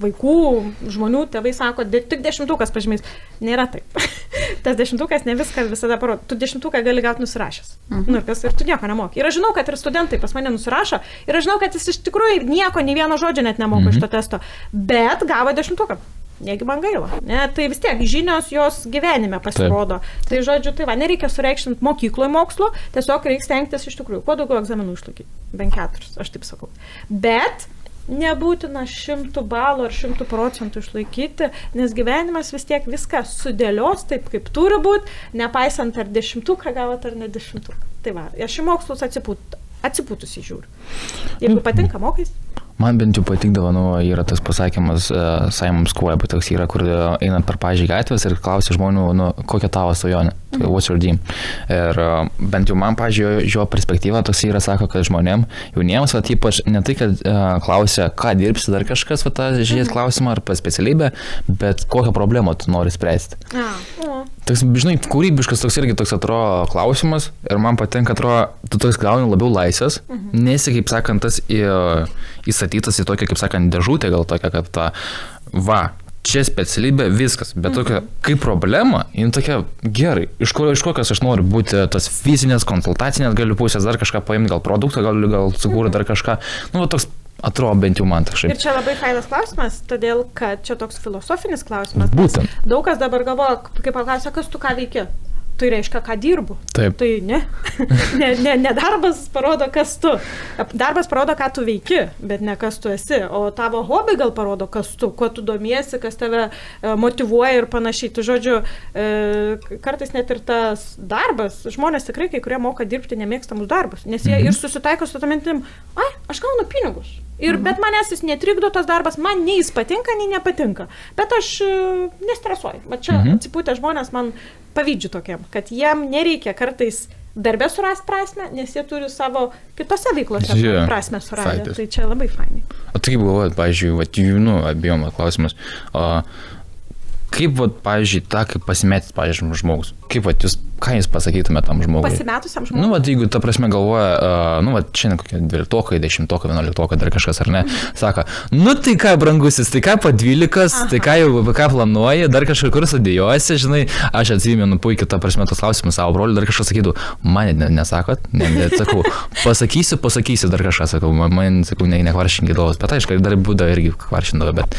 vaikų, žmonių, tėvai sako, tik 10 pažymės. Nėra taip. Tas 10 ne viską visada parodo. Tu 10 gali gauti nusirašęs. Ir tu nieko nemoki. Ir aš žinau, kad ir studentai pas mane nusirašo. Ir aš žinau, kad jis iš tikrųjų nieko, nei vieno žodžio net nemoko iš to testo. Bet gavo 10. Negi man gaila. Tai vis tiek žinios jos gyvenime pasirodo. Tai žodžiu, nereikia sureikštinti mokykloje mokslo, tiesiog reikia stengtis iš tikrųjų, kuo daugiau egzaminų išlaikyti. Bent 4, aš taip sakau. Bet nebūtina 100 balų ar 100% išlaikyti, nes gyvenimas vis tiek viską sudėlios taip, kaip turi būti, nepaisant ar 10 gavot ar ne 10. Tai aš į mokslus atsipūtusi žiūriu. Jeigu patinka, mokais. Man bent jau patikdavo, yra tas pasakymas Simon Square, toks yra, kur einant per pažį gatvės ir klausia žmonių, kokia tavo svajonė, what's your dream. Ir bent jau man, pažiūrėjau, jo perspektyva toks yra, sako, kad žmonėm, jauniems, ypač ne tai, kad klausia, ką dirbsi, dar kažkas, tą žiūrės klausimą ar specialybę, bet kokią problemą tu nori spręsti. Toks, žinai, kūrybiškas toks irgi toks atrodo klausimas ir man patinka, atrodo, tu toks gauni labiau laisvės, nesi, kaip sakant, tas įstatytas į tokią, kaip sakant, dėžutę, gal tokia, kad ta, čia specialybė, viskas, bet tokia, kaip problema, jin tokia gerai, iš kokios aš noriu būti tas fizinės, konsultacinės, galiu pusės dar kažką paimti, gal produktą, gal sukurti dar kažką, toks atrodo bent jau man kažkaip. Ir čia labai fainas klausimas, todėl, kad čia toks filosofinis klausimas. Būtent. Daug kas dabar galvoja, kaip paklausia, kas tu ką veiki. Tai reiškia, ką dirbu. Taip. Tai ne darbas parodo, kas tu. Darbas parodo, ką tu veiki, bet ne kas tu esi. O tavo hobi gal parodo, kas tu, kuo tu domiesi, kas tave motyvuoja ir panašiai. Tai žodžiu, kartais net ir tas darbas, žmonės tikrai kai kurie moka dirbti nemėgstamus darbus, nes jie ir susitaiko su tą mintim, aš gaunu pinigus. Ir, bet manęs jis netrikdo tas darbas, man nei jis patinka, nei nepatinka. Bet aš nestresuoju. Va čia atsipūtę žmonės man pavydžiu tokiam, kad jiem nereikia kartais darbę surasti prasme, nes jie turi savo kitose veiklose prasme suradę. Tai čia labai fainai. O tai kaip galvojat, pavyzdžiui, abiem klausimas. Kaip, pavyzdžiui, kaip pasimetęs, pavyzdžiui, žmogus? Kaip, ką jūs pasakytumėte tam žmogui? Pasimetusiam žmogui? Jeigu ta prasme galvoja, šiandien kokie 12, 10, 11, dar kažkas, ar ne, sako, tai ką, brangusis, tai ką po 12, tai ką planuoji, dar kažkur sudėjosi, žinai, aš atsimenu puikiai tą prasme tos klausimus savo broliu, dar kažkas sakytų, man nesakot, sakau, pasakysiu dar kažką, sakau, man, sakau, nekvaršinkit galvos, bet aišku, dar būdavo irgi kvaršindavo, bet...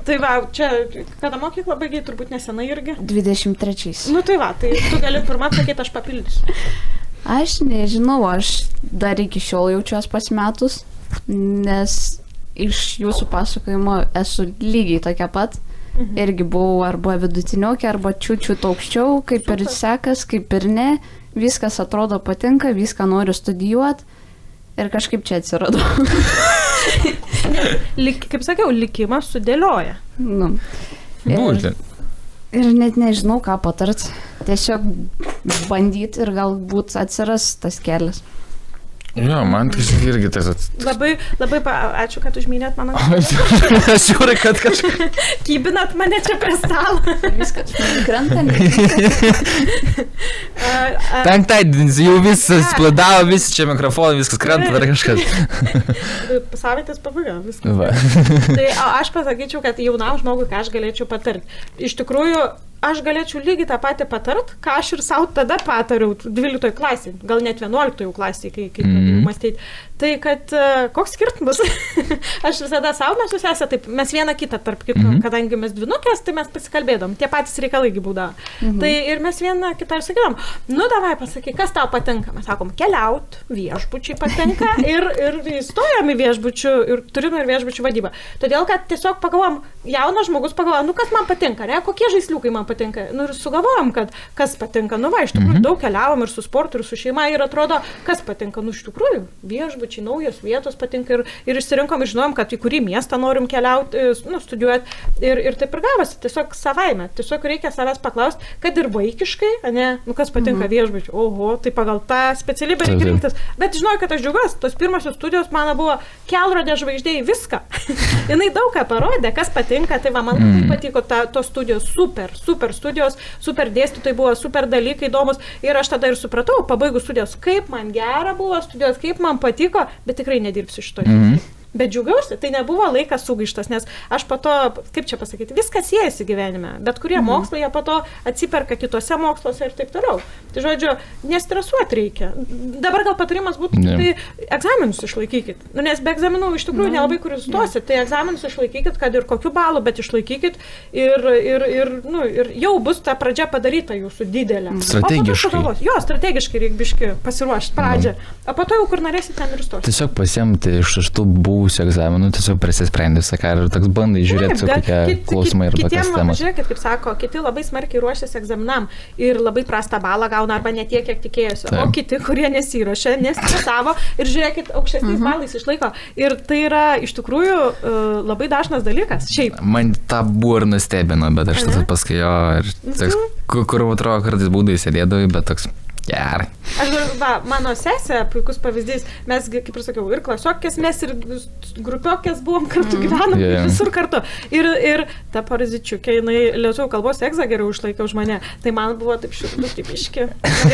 Tai va, čia, kada mokyklą baigiai, turbūt nesenai irgi? 23. Tai va, tai tu gali pirmą sakyti, aš papildysiu. Aš nežinau, aš dar iki šiol jaučiuos pasimetus, nes iš jūsų pasakojimo esu lygiai tokia pat. Irgi buvau arba vidutiniokė, arba čiūčiut aukščiau, kaip ir sekas, kaip ir ne. Viskas atrodo patinka, viską noriu studijuoti ir kažkaip čia atsiradau. Kaip sakiau, likimas sudėlioja. Ir net nežinau, ką patart. Tiesiog bandyti ir galbūt atsiras tas kelias. Jo, man tai irgi tas Labai ačiū, kad užmynėt mano. Aš žiūrė, kad kažką. Kybinat mane čia prie stalo. Viskas krenta. Penktadienis jau visas spladavo, visi čia mikrofonai, viskas krenta, dar kažkas. Savaitės pabaiga, viskas. Tai aš pasakyčiau, kad jaunam žmogui, ką aš galėčiau patarti. Iš tikrųjų, aš galėčiau lygiai tą patį patart, ką aš ir savo tada patariau 12 klasėje, gal net 11 klasėje, kai pradėjau mąstyti. Tai kad koks skirtumas? Aš visada savo mes susėsę, taip, mes vieną kitą tarp kitą, kadangi mes dvinukės, tai mes pasikalbėdom, tie patys reikalai būdavo. Tai ir mes vieną kitą ir sakydom, davai pasakyk, kas tau patinka? Mes sakom, keliaut, viešbučiai patinka ir įstojom į viešbučių ir turizmo ir viešbučių vadybą. Todėl, kad tiesiog pagalvom, jaunas žmogus pagalvom, kas man patinka, ne? Kokie žaisliukai man patinka. Ir sugalvojom, kad kas patinka. Iš tikrųjų, daug keliavom ir su sportu, ir su šeima ir atrodo, kas patinka. Iš tikrųjų, viešbučiai, naujos vietos patinka ir išsirinkom ir žinojom, kad į kurį miestą norim keliauti, studijuoti ir taip ir gavosi, tiesiog savaime. Tiesiog reikia savęs paklausti, kad ir vaikiškai, ne, kas patinka viešbučiai. Oho, tai pagal tą specialybę reikia rinktis. Bet žinojau, kad aš džiaugiuosi, tos pirmosios studijos mano buvo kelrodė žvaigždė į viską. Jinai daug ką parodė, kas patinka, tai man labai patiko tos studijos, super studijos, super dėstytojai buvo, super dalykai įdomus ir aš tada ir supratau, pabaigus studijos, kaip man gera buvo studijos, kaip man patiko, bet tikrai nedirbsiu šitoje. Bet džiaugiausi, tai nebuvo laikas sugaištas, nes aš po to, kaip čia pasakyti, viskas siejasi gyvenime, bet kurie mokslai jie po to atsiperka kitose moksluose ir taip toliau. Tai žodžiu, nestresuoti reikia. Dabar gal patarimas būtų, tai egzaminus išlaikykit. Nes be egzaminų iš tikrųjų nelabai kur įstosit, tai egzaminus išlaikykit, kad ir kokiu balu, bet išlaikykit ir jau bus ta pradžia padaryta jūsų didelė. Strategiškai. Jo, strategiškai reikia biški pasiruošti pradžią. O po to jau kur norėsit ten ir stosit. Tiesiog pasiemti iš tų buvusių egzaminų, tiesiog prisisprendi viską ir toks bandai žiūrėti, kokie klausimai ir tokias temas. Žiūrėkit, kaip sako, kiti labai smarkiai ruošiasi egzaminam ir labai prastą balą gauna arba ne tiek, kiek tikėjosi. O kiti, kurie nesiruošė, nestresavo ir žiūrėkit, aukštesniais balais išlaiko. Ir tai yra iš tikrųjų labai dažnas dalykas. Šiaip. Man tą buvo ir nustebino, bet aš tada paskui jo ir toks, kur atrodo kartais būdai sėdėdavai, bet toks gerai. Mano sesė, puikus pavyzdys, mes, kaip ir sakiau, ir klasiokės, mes ir grupiokės buvom kartu, gyvenom visur kartu. Ir ta Parazičiukė, jinai lietuvių kalbos egzą geriau išlaikė už mane. Tai man buvo taip širdų tipiški.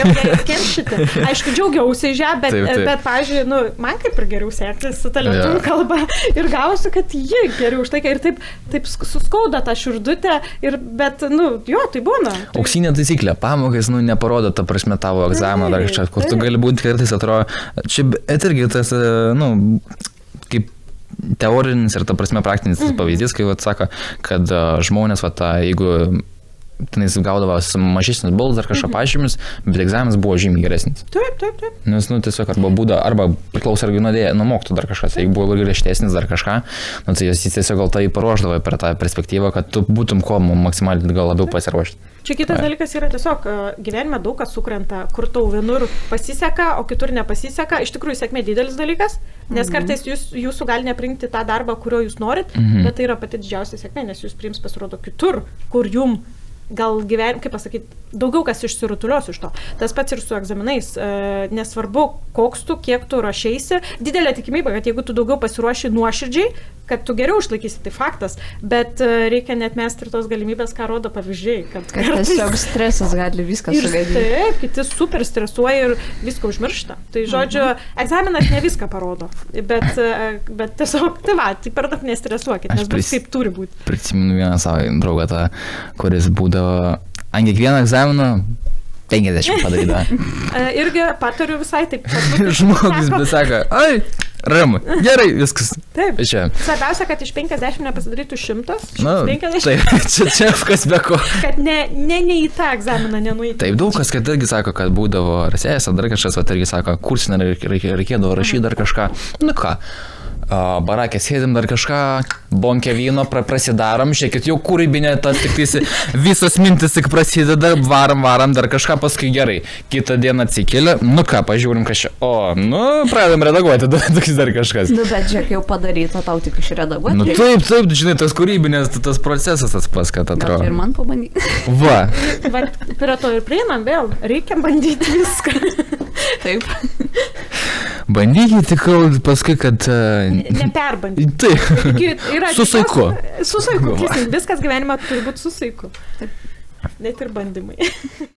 Norėjau kenšyti. Aišku, džiaugiausi iš ją, bet pavyzdžiui, man kaip ir geriau sektis su ta lietuvių kalba. Ir gausiu, kad ji geriau išlaikė. Ir taip suskauda tą širdutę. Bet, tai būna. Auksinė taisyklė. Pamokas, neparodo, ta prasme, tavo egzaminą dar kažką, kur tu gali būti kartais atrodo. Čia irgi tas, kaip teorinis ir ta prasme praktinis pavyzdys, kai sako, kad žmonės, jeigu tenais gaudavo mažesnis balus ar kažką pažymis, bet egzaminas buvo žymiai geresnis. Taip. Nes, tiesiog arba priklauso argi nuo mokytojų dar kažkas, jeigu buvo griežtesnis dar kažką, tai jis tiesiog gal tai paruošdavo per tą perspektyvą, kad tu būtum kuo maksimaliai gal labiau pasiruošti. Čia kitas dalykas yra tiesiog gyvenime daug kas sukrenta, kur tau vienur pasiseka, o kitur nepasiseka. Iš tikrųjų, sėkmė didelis dalykas, nes kartais jūsų gali nepriimti tą darbą, kurio jūs norit, bet tai yra pati didžiausia sėkmė, nes jūs priims pasirodo kitur, kur jum gal kaip pasakyti, daugiau kas išsirutulios iš to. Tas pats ir su egzaminais. Nesvarbu, koks tu, kiek tu rašeisi. Didelė tikimybė, kad jeigu tu daugiau pasiruoši nuoširdžiai, kad tu geriau išlaikysi, tai faktas. Bet reikia net mesti ir tos galimybės, ką rodo pavyzdžiai. Kad tiesiog stresas gali viską sugadinti. Taip, kiti super stresuoja ir viską užmiršta. Tai žodžiu, egzaminas ne viską parodo. Bet tiesiog, tai per daug nestresuokit, nes bus kaip turi būti. Prisimenu vieną savo draugą, kuris būdavo ant kiekvieno egzamino 50 padaryda. Irgi patariu visai taip. Žmogus besako, ramu, gerai, viskas. Taip. Svarbiausia, kad iš 50 nepasidarytų 100. Taip, čia kas be ko. Kad ne į tą egzaminą nenueiti. Taip, daug kas, kad irgi sako, kad būdavo rasėjęs, dar kažkas, irgi sako, kursinę reikėdavo rašyti dar kažką. Ką? Barakė sėdim dar kažką, bonkę vyno prasidarom, žiūrėkit, jau kūrybinė tas tik visos mintis tik prasideda, varam dar kažką, paskui gerai. Kitą dieną atsikėlė, pažiūrim kažką, pradedam redaguoti, dar kažkas. Bet žiūrėk, jau padaryta, tau tik išredaguoti. Taip, žinai, tas kūrybinės, tas procesas tas pas, kad atrodo. Ir man pabandyti. Va. Prie to ir prieinam vėl, reikia bandyti viską. Taip. Bandykite tik paskui, kad... Neperbandyti. Taip. Su saiku. Su saiku. Viskas gyvenime turi būti su saiku. Net ir bandymai.